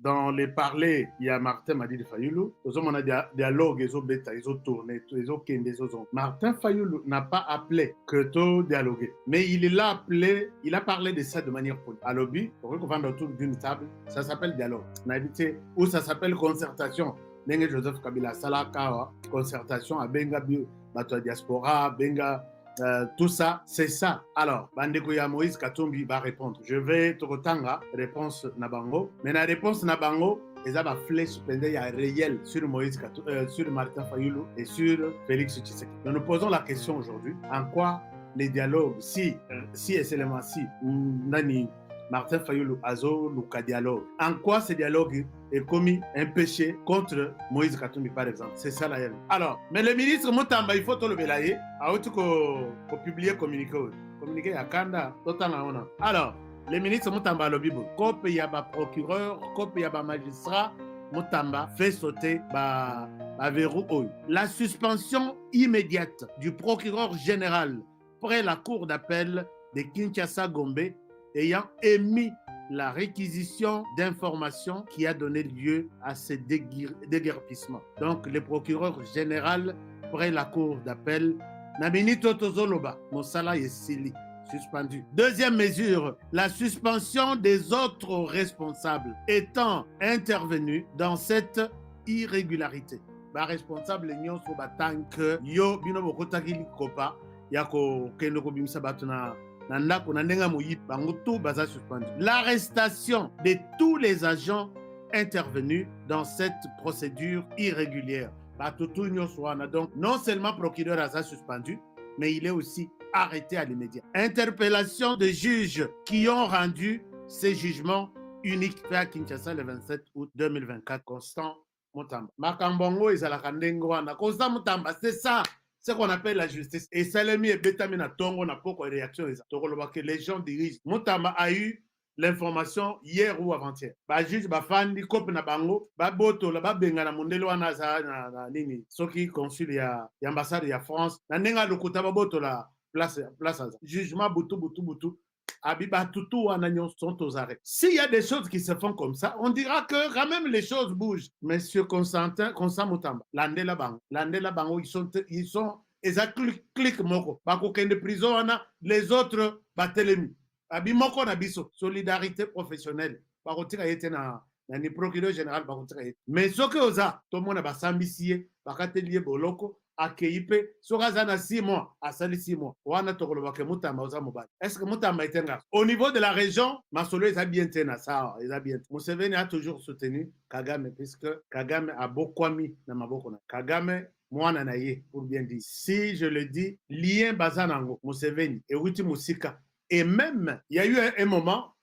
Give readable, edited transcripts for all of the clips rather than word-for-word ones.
dans les parlers, il y a Martin Madidi Fayoulou. Nous avons un dialogue, ils ont bêta, ils ont tourné, ils ont kendé, ils ont. Martin Fayoulou n'a pas appelé que tout dialoguer. Mais il l'a appelé, il a parlé de ça de manière politique. À lobby, pour qu'on vende autour d'une table, ça s'appelle dialogue. Ou ça s'appelle concertation. Nengue Joseph Kabila Salaka, concertation à Benga, Bato Diaspora, Benga. Tout ça, c'est ça. Alors, Bandekouya Moïse Katumbi va répondre. Je vais te retanga, réponse Nabango. Mais la réponse Nabango, ils ont flèche pendant réel sur Moïse Katumbi, sur Martin Fayoulou et sur Félix Tshisekedi. Nous nous posons la question aujourd'hui, en quoi les dialogues, si et seulement si, Nani, Martin Fayoulou, Azo, Luka dialogue. En quoi ce dialogue est commis un péché contre Moïse Katumbi, par exemple. C'est ça la haine. Alors, mais le ministre Moutamba, il faut tout le belayer. Pour publier communiqué. Communiqué à Kanda, totalement. Alors, le ministre Moutamba Lobibo, comme il y a un procureur, comme il y a un magistrat, Moutamba fait sauter verrou. La suspension immédiate du procureur général près la cour d'appel de Kinshasa Gombe ayant émis la réquisition d'informations qui a donné lieu à ce déguerpissement. Donc, le procureur général près la cour d'appel, Nabini Totozoloba, Mosala Yesili, suspendu. Deuxième mesure, la suspension des autres responsables étant intervenus dans cette irrégularité. Ba responsable nyonso tant que yo bino bokotaki kopa yako kendo ko bimisa batuna. L'arrestation de tous les agents intervenus dans cette procédure irrégulière. Donc, non seulement le procureur a suspendu, mais il est aussi arrêté à l'immédiat. Interpellation des juges qui ont rendu ces jugements uniques fait à Kinshasa le 27 août 2024. Constant Moutamba. Makambongo Izalakandengoana. Constant Moutamba, c'est ça. Ce qu'on appelle la justice. Et Salemi et Betamina Tongo n'a pas de réaction. Que les gens dirigent. Moutamba a eu l'information hier ou avant-hier. Ba juge ba fandi kope na bango, ba boto la ba benga na mondelo wana na nini. Soki consul ya ambassade ya France, na nenga lokuta ba boto la place. Jugement butu. Abiba Toutou sont aux arrêts. S'il y a des choses qui se font comme ça, on dira que quand même les choses bougent. Monsieur Constant Moutamba, Landela Bango, ils sont clic moko. Bako kende prison wana, les autres batelemi. Abi moko na biso, solidarité professionnelle. Bako tika yete na ni procureur général bako tika yete. Mais ce que oza, tout le monde ba sambisie, bakatelier boloko. Akeipe, Sorazana 6 mois, à Sali 6 mois. Est-ce que Moutamba est un garçon? Au niveau de la région, Masolo est bien tenu ça, il a bien. Museveni a toujours soutenu Kagame, puisque Kagame a beaucoup mis dans ma boca. Kagame, moi, nanaye, pour bien dire. Si je le dis, lien Bazanango, Museveni, et Ruti Musika. Et même, il y a eu un moment,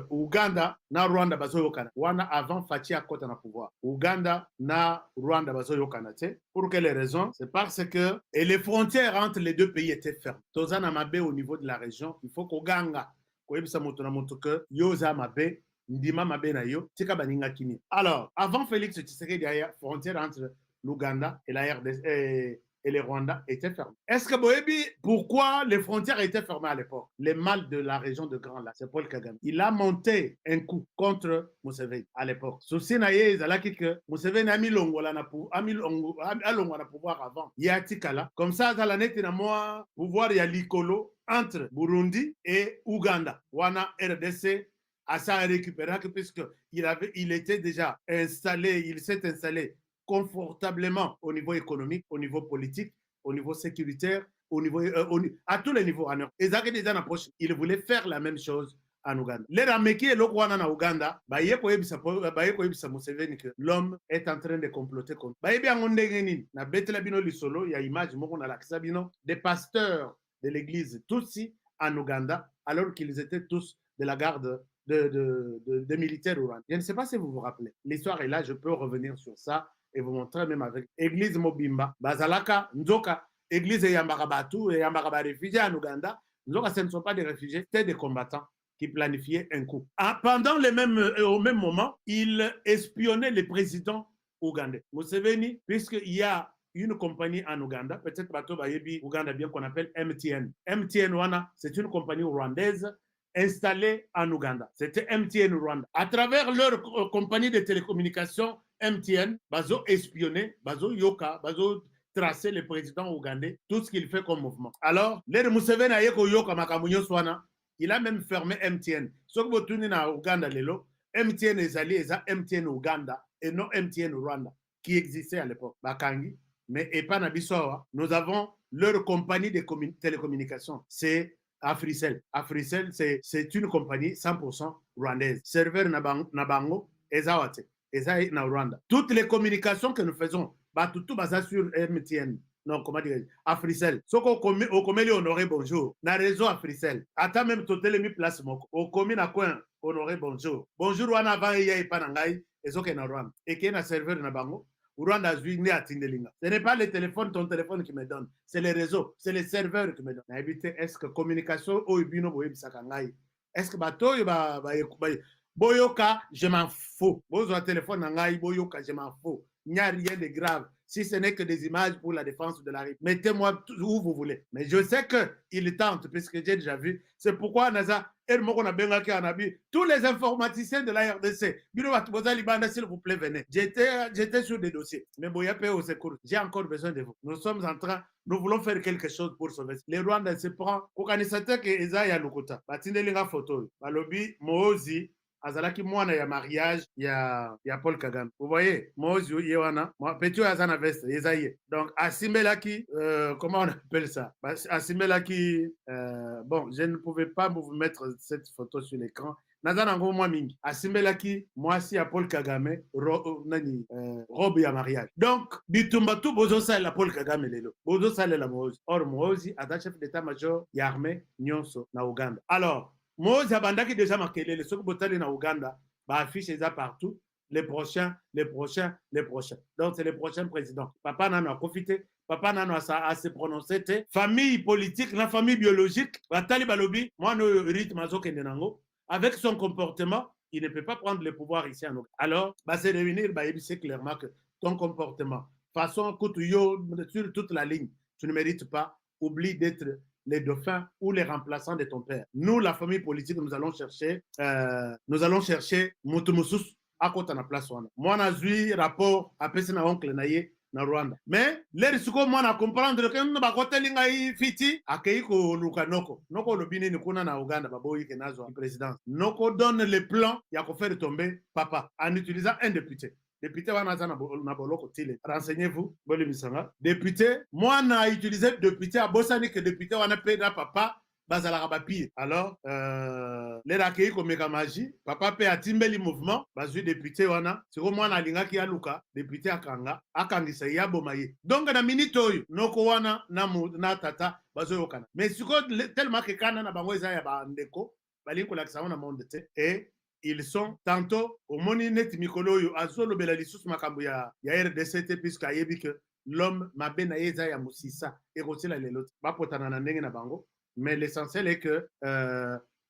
Uganda na Rwanda bazoyokana wana avant Fachi akota na pouvoir. Uganda na Rwanda bazoyokana. Pour quelles raisons? C'est parce que et les frontières entre les deux pays étaient fermes. Tozana mabe au niveau de la région, il faut qu'Oganga koyebisa moto na moto que yoza mabe ndima mabe na yo tika baninga kini. Alors, avant Félix Tshisekedi, il y a frontière entre l'Ouganda et la RDC et les Rwandais étaient fermés. Est-ce que Boébi, pourquoi les frontières étaient fermées à l'époque? Les mâles de la région de Grand Lac, c'est Paul Kagame. Il a monté un coup contre Museveni à l'époque. Souci naïe, il que Museveni a mis l'ongola na pouvoir avant. Il y a Tikala. Comme ça, dans l'année, il y a moi pouvoir, il y a l'Ikolo entre Burundi et Ouganda. Wana RDC a ça récupéré puisqu'il était déjà installé, il s'est installé confortablement au niveau économique, au niveau politique, au niveau sécuritaire, à tous les niveaux. Il voulait faire la même chose en Ouganda. Les Rameki et l'Okwana en Ouganda, l'homme est en train de comploter contre. Il y a image des pasteurs de l'église Tutsi en Ouganda, alors qu'ils étaient tous de la garde de militaires ougandais. Je ne sais pas si vous vous rappelez. L'histoire est là, je peux revenir sur ça et vous montrer même avec Église Mobimba, Bazalaka, Nzoka, Église Yambarabatu et Yambaraba réfugiés en Ouganda. Nzoka, ce ne sont pas des réfugiés, c'était des combattants qui planifiaient un coup. Pendant au même moment, il espionnait les présidents ougandais. Museveni, puisqu'il y a une compagnie en Ouganda, peut-être Bato Bayebi, Ouganda bien qu'on appelle MTN. MTN Wana, c'est une compagnie rwandaise installé en Ouganda. C'était MTN Rwanda. À travers leur compagnie de télécommunications, MTN, bazo espionné, bazo yoka, bazo tracer le président ougandais, tout ce qu'il fait comme mouvement. Alors, l'air Museveni a yoka makamunyo swana, il a même fermé MTN. Ce que vous tournez dans Ouganda, lelo, MTN est allé, et MTN Ouganda et non MTN Rwanda, qui existait à l'époque. Bakangi, mais et pas Nabisoa, nous avons leur compagnie de télécommunications. C'est Africell. Africell, c'est une compagnie 100% rwandaise. Serveur Nabango, Ezawate, Ezaï na Rwanda. Toutes les communications que nous faisons, tout basé sur MTN. Non, comment dire, Africell. Ce qu'on commet, au commet honoré bonjour. Na réseau Africell. Attends même totel mi place moko. Au commis na coin honoré bonjour. Bonjour wana avant il y a ipanangai ezoke na Rwanda. Et qui est na serveur na bango. Rwanda zui ne atindelinga. Ce n'est pas le téléphone, ton téléphone qui me donne. C'est les réseaux, c'est les serveurs qui me donnent. Est-ce que communication au ibino boye bisakangai? Est-ce que bato boyoka, je m'en fous. Bozo téléphone nangai boyoka, je m'en fous. Il n'y a rien de grave. Si ce n'est que des images pour la défense de la rue, mettez-moi où vous voulez. Mais je sais qu'il tente, puisque j'ai déjà vu. C'est pourquoi Naza, tous les informaticiens de la RDC, s'il vous plaît, venez. J'étais sur des dossiers. Mais Boyapé au secours, j'ai encore besoin de vous. Nous sommes en train, nous voulons faire quelque chose pour sauver. Les Rwandais se prennent, Kokanisate que Ezaïa Lukuta, Batindelinga photo, Balobi, Mozi, azalaki mwana ya mariage ya Paul Kagame. Vous voyez, Mozi yewana, petit azana veste, Ezaïe. Donc Asimelaki, comment on appelle ça? Asimelaki, bon, je ne pouvais pas vous mettre cette photo sur l'écran. Nazanango moi mingi. Asimelaki, moi si à Paul Kagame, robe ya mariage. Donc, bitumba tout bozo sale la Paul Kagame lelo. Bozo sale la Mozi. Or Mozi, ada chef d'état-major ya armée nyonso na Uganda. Alors, Mozi abandaki déjà makelele, ce que botali na Uganda, ba affiche ça partout. Les prochains. Donc, c'est les prochains présidents. Papa Nano a profité. Papa Nano a se prononcé. Famille politique, la famille biologique, Batali Balobi, moi, no rythme Kenenango, avec son comportement, il ne peut pas prendre le pouvoir ici en Ouganda. Alors, c'est réunir, c'est clairement que ton comportement, façon sur toute la ligne, tu ne mérites pas, oublie d'être les dauphins ou les remplaçants de ton père. Nous, la famille politique, nous allons chercher Mutumusus à côté de la place. Moi, j'ai eu rapport à Pessina oncle Naye na Rwanda. Mais, les suko moi na comprendre que nous ba côté linga fiti akei ko luka noko lobini ni kuna na Uganda baboyi ke nazo président. Noko donne le plan ya ko faire tomber papa en utilisant un député. Député wana na boloko tile. Renseignez-vous, boli misanga. Député, moi na utilisé député à Bosani que député wana peda papa bazala bapi. Alors, les rakei komeka magie, papa pe atimbeli mouvement, bazu député wana, siko mwana alinga ki aluka, député akanga, akangisa yabo maye. Donc na minute oyo, noko wana na tata bazo yokana. Mais siko tellement que kana na bango eza ya ba ndeko, balinko la kisama na monde te et ils sont tantôt au moni net mikolo yo azolo bela lisusu makambo ya RDC puisque ayebi que l'homme mabena yeza ya musisa et rotila lelot ba potana na ndenge na bango. Mais l'essentiel est que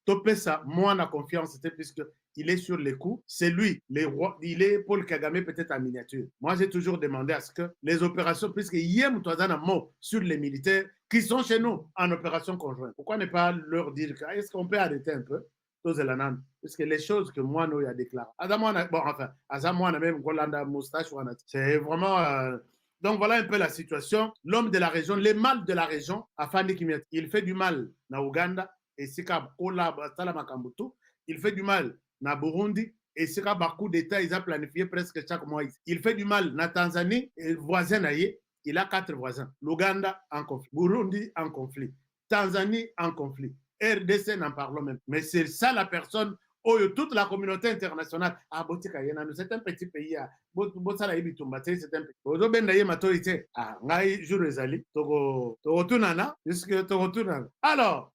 Topesa, moi, la confiance, puisque il est sur les coups. C'est lui, il est Paul Kagame peut-être en miniature. Moi, j'ai toujours demandé à ce que les opérations, puisque hier, nous avons un mot sur les militaires qui sont chez nous en opération conjointe. Pourquoi ne pas leur dire que est-ce qu'on peut arrêter un peu? Parce que les choses que moi, nous, a déclaré. Bon, enfin, Azamouana, même, Golanda, Moustache, c'est vraiment. Donc voilà un peu la situation. L'homme de la région, les mâles de la région, Afandi Kimiat, il fait du mal na Ouganda, et Sika Ola Salamakambutu, il fait du mal na Burundi, et Sika Bakou d'État, ils ont planifié presque chaque mois. Il fait du mal na Tanzanie, et voisin naïe, il a 4 voisins. L'Ouganda en conflit, Burundi en conflit, Tanzanie en conflit, RDC n'en parlons même. Mais c'est ça la personne. Oh, toute la communauté internationale, c'est un petit pays. C'est un petit pays. Alors,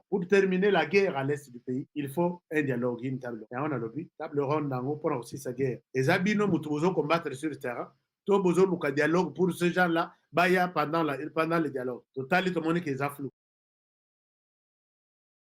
pour terminer la guerre à l'est du pays, il faut un dialogue, une table. Et on a lobby, table ronde pour aussi sa guerre. Et Zabino, nous combattre sur le terrain. Tout besoin de dialogue pour ce genre-là, pendant le dialogue. Total, tout le monde qui est afflou.